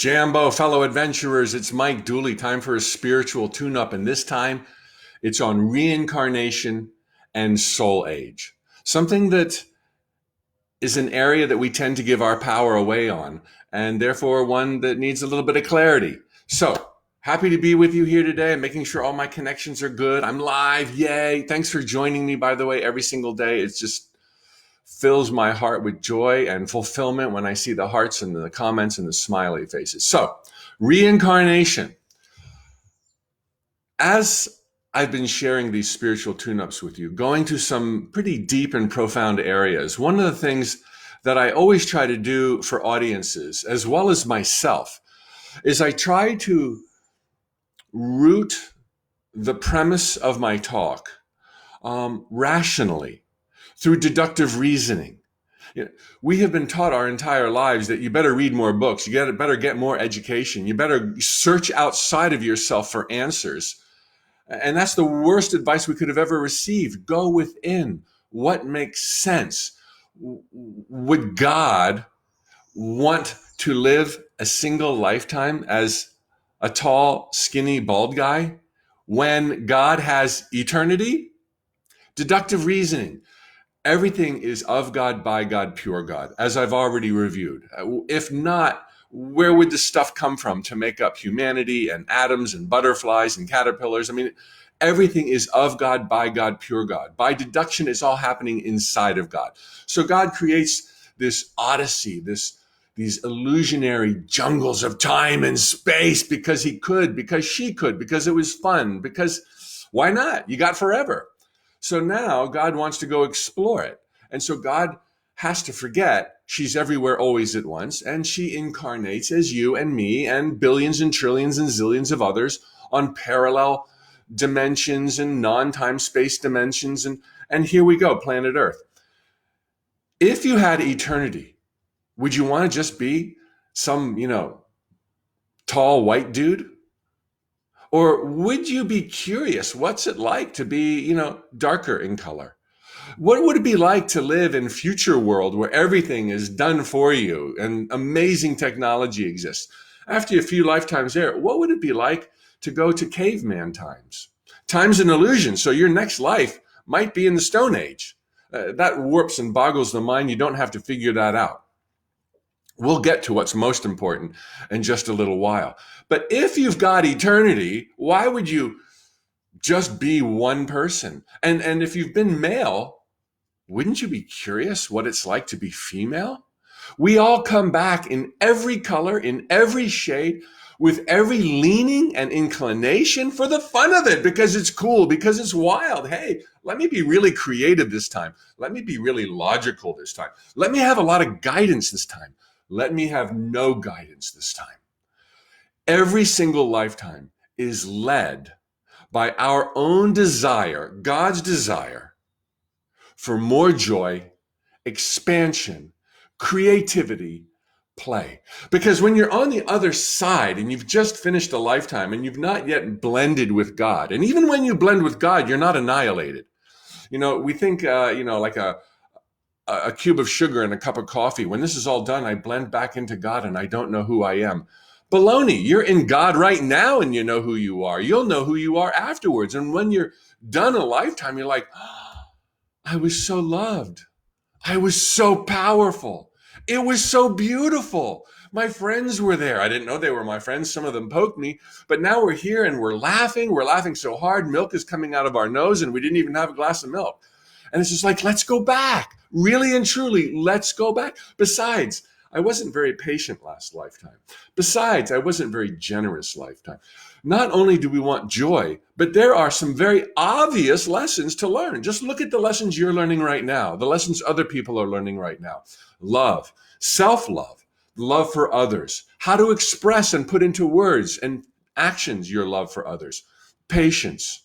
Jambo, fellow adventurers, it's Mike Dooley. Time for a spiritual tune-up, and this time it's on reincarnation and soul age. Something that is an area that we tend to give our power away on, and therefore one that needs a little bit of clarity. So, happy to be with you here today. I'm making sure all my connections are good. I'm live. Yay. Thanks for joining me, by the way, every single day. It's just fills my heart with joy and fulfillment when I see the hearts and the comments and the smiley faces. So, reincarnation. As I've been sharing these spiritual tune-ups with you, going to some pretty deep and profound areas, one of the things that I always try to do for audiences, as well as myself, is I try to root the premise of my talk rationally, through deductive reasoning. You know, we have been taught our entire lives that you better read more books, you better get more education, you better search outside of yourself for answers. And that's the worst advice we could have ever received. Go within. What makes sense? Would God want to live a single lifetime as a tall, skinny, bald guy when God has eternity? Deductive reasoning. Everything is of God, by God, pure God, as I've already reviewed. If not, where would the stuff come from to make up humanity and atoms and butterflies and caterpillars? I mean, everything is of God, by God, pure God. By deduction, it's all happening inside of God. So God creates this odyssey, these illusionary jungles of time and space because he could, because she could, because it was fun, because why not? You got forever. So now God wants to go explore it. And so God has to forget she's everywhere always at once. And she incarnates as you and me and billions and trillions and zillions of others on parallel dimensions and non-time space dimensions. And here we go, planet Earth. If you had eternity, would you want to just be some, tall white dude? Or would you be curious, what's it like to be, darker in color? What would it be like to live in a future world where everything is done for you and amazing technology exists? After a few lifetimes there, what would it be like to go to caveman times? Time's an illusion, so your next life might be in the Stone Age. That warps and boggles the mind. You don't have to figure that out. We'll get to what's most important in just a little while. But if you've got eternity, why would you just be one person? And if you've been male, wouldn't you be curious what it's like to be female? We all come back in every color, in every shade, with every leaning and inclination for the fun of it, because it's cool, because it's wild. Hey, let me be really creative this time. Let me be really logical this time. Let me have a lot of guidance this time. Let me have no guidance this time. Every single lifetime is led by our own desire, God's desire for more joy, expansion, creativity, play. Because when you're on the other side and you've just finished a lifetime and you've not yet blended with God, and even when you blend with God, you're not annihilated. We think, like a cube of sugar and a cup of coffee. When this is all done, I blend back into God and I don't know who I am. Baloney, you're in God right now and you know who you are. You'll know who you are afterwards. And when you're done a lifetime, you're like, oh, I was so loved. I was so powerful. It was so beautiful. My friends were there. I didn't know they were my friends. Some of them poked me, but now we're here and we're laughing. We're laughing so hard. Milk is coming out of our nose and we didn't even have a glass of milk. And it's just like, let's go back. Really and truly, let's go back. Besides, I wasn't very patient last lifetime. Besides, I wasn't very generous lifetime. Not only do we want joy, but there are some very obvious lessons to learn. Just look at the lessons you're learning right now, the lessons other people are learning right now. Love, self-love, love for others, how to express and put into words and actions your love for others, patience,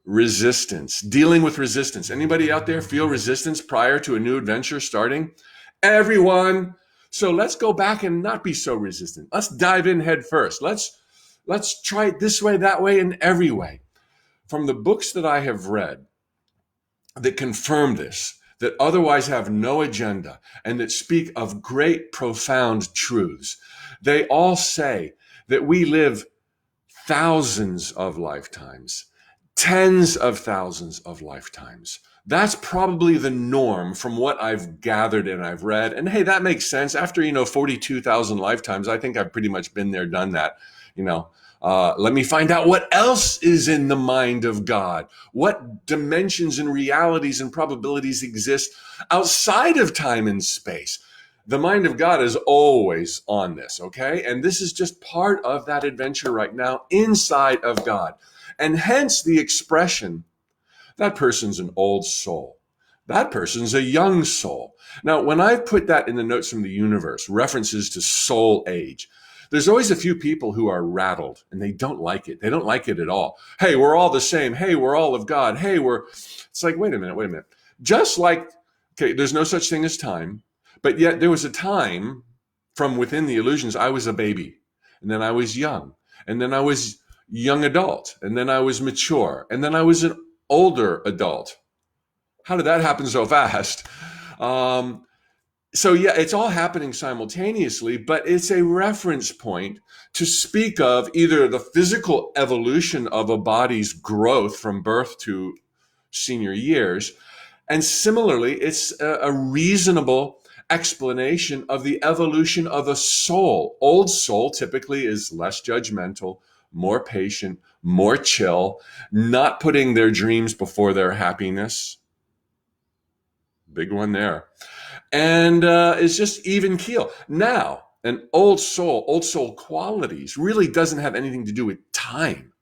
resistance, dealing with resistance. Anybody out there feel resistance prior to a new adventure starting? Everyone. So let's go back and not be so resistant. Let's dive in head first. Let's try it this way, that way, and every way. From the books that I have read that confirm this, that otherwise have no agenda and that speak of great, profound truths, They all say that we live thousands of lifetimes, tens of thousands of lifetimes. That's probably the norm from what I've gathered and I've read. And hey, that makes sense. After, 42,000 lifetimes, I think I've pretty much been there, done that. Let me find out what else is in the mind of God. What dimensions and realities and probabilities exist outside of time and space. The mind of God is always on this, okay? And this is just part of that adventure right now inside of God. And hence the expression, that person's an old soul. That person's a young soul. Now, when I put that in the notes from the universe, references to soul age, there's always a few people who are rattled and they don't like it. They don't like it at all. Hey, we're all the same. Hey, we're all of God. Hey, it's like, wait a minute. Just like, okay, there's no such thing as time, but yet there was a time from within the illusions, I was a baby, and then I was young, and then I was young adult, and then I was mature, and then I was an older adult. How did that happen so fast? So yeah, it's all happening simultaneously, but it's a reference point to speak of either the physical evolution of a body's growth from birth to senior years. And similarly, it's a reasonable explanation of the evolution of a soul. Old soul typically is less judgmental, more patient, more chill, not putting their dreams before their happiness. Big one there. And it's just even keel. Now, an old soul qualities really doesn't have anything to do with time.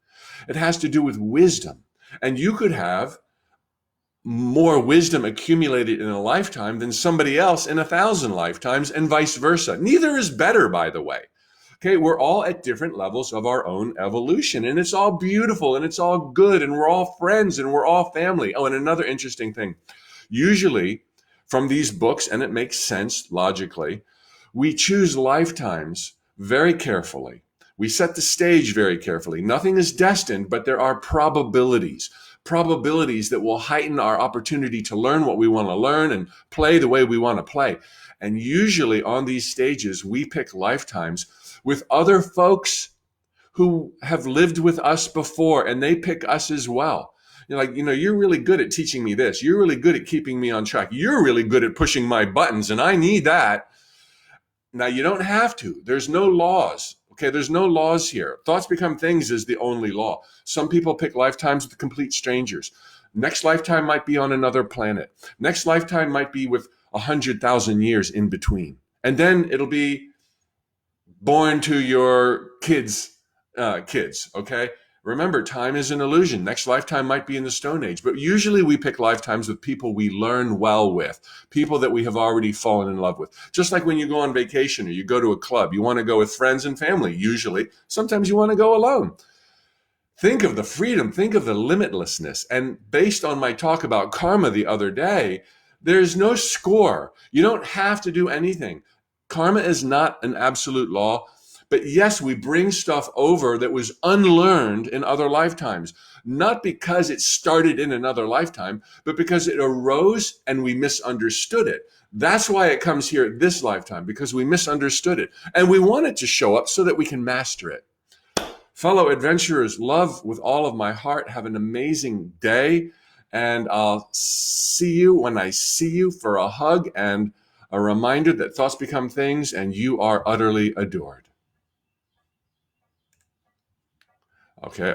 It has to do with wisdom. And you could have more wisdom accumulated in a lifetime than somebody else in 1,000 lifetimes, and vice versa. Neither is better, by the way. Okay, we're all at different levels of our own evolution, and it's all beautiful and it's all good, and we're all friends and we're all family. Oh, and another interesting thing. Usually from these books, and it makes sense logically, we choose lifetimes very carefully. We set the stage very carefully. Nothing is destined, but there are probabilities that will heighten our opportunity to learn what we want to learn and play the way we want to play. And usually on these stages, we pick lifetimes with other folks who have lived with us before, and they pick us as well. You're like, you're really good at teaching me this. You're really good at keeping me on track. You're really good at pushing my buttons, and I need that. Now, you don't have to. There's no laws. Okay, there's no laws here. Thoughts become things is the only law. Some people pick lifetimes with complete strangers. Next lifetime might be on another planet. Next lifetime might be with 100,000 years in between. And then it'll be born to your kids, okay? Remember, time is an illusion. Next lifetime might be in the Stone Age, but usually we pick lifetimes with people we learn well with, people that we have already fallen in love with. Just like when you go on vacation or you go to a club, you want to go with friends and family, usually. Sometimes you want to go alone. Think of the freedom, think of the limitlessness. And based on my talk about karma the other day, there's no score. You don't have to do anything. Karma is not an absolute law. But yes, we bring stuff over that was unlearned in other lifetimes, not because it started in another lifetime, but because it arose and we misunderstood it. That's why it comes here this lifetime, because we misunderstood it. And we want it to show up so that we can master it. Fellow adventurers, love with all of my heart. Have an amazing day. And I'll see you when I see you for a hug and a reminder that thoughts become things and you are utterly adored. Okay.